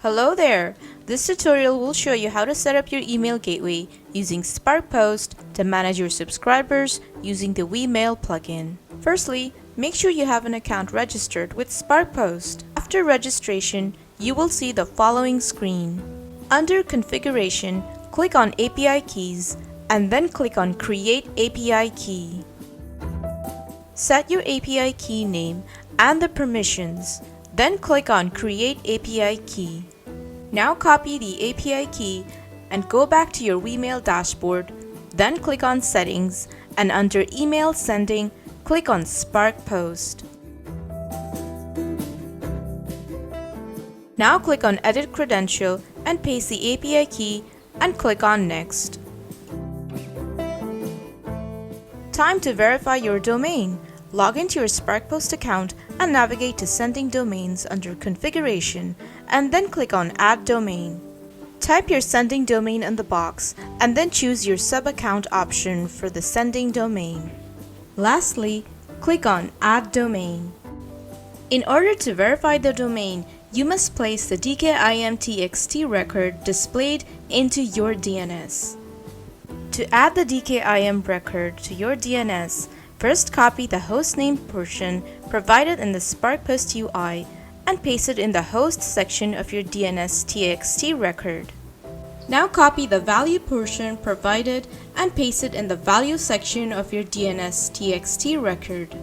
Hello there! This tutorial will show you how to set up your email gateway using SparkPost to manage your subscribers using the Wemail plugin. Firstly, make sure you have an account registered with SparkPost. After registration, you will see the following screen. Under Configuration, click on API Keys and then click on Create API Key. Set your API key name and the permissions, then click on Create API Key. Now copy the API key and go back to your Wemail dashboard, then click on Settings and under Email Sending, click on SparkPost. Now click on Edit Credential and paste the API key and click on Next. Time to verify your domain. Log into your SparkPost account and navigate to Sending Domains under Configuration and then click on Add Domain. Type your sending domain in the box and then choose your sub-account option for the sending domain. Lastly, click on Add Domain. In order to verify the domain, you must place the DKIM.txt record displayed into your DNS. To add the DKIM record to your DNS, first copy the hostname portion provided in the SparkPost UI and paste it in the host section of your DNS.txt record. Now copy the value portion provided and paste it in the value section of your DNS.txt record.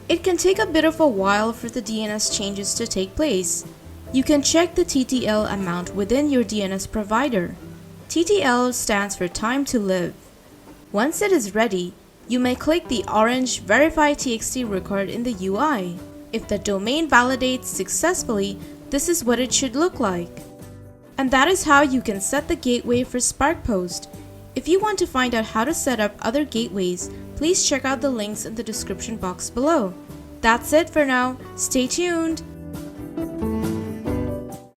It can take a bit of a while for the DNS changes to take place. You can check the TTL amount within your DNS provider. TTL stands for Time to Live. Once it is ready, you may click the orange Verify TXT record in the UI. If the domain validates successfully, this is what it should look like. And that is how you can set the gateway for SparkPost. If you want to find out how to set up other gateways, please check out the links in the description box below. That's it for now. Stay tuned!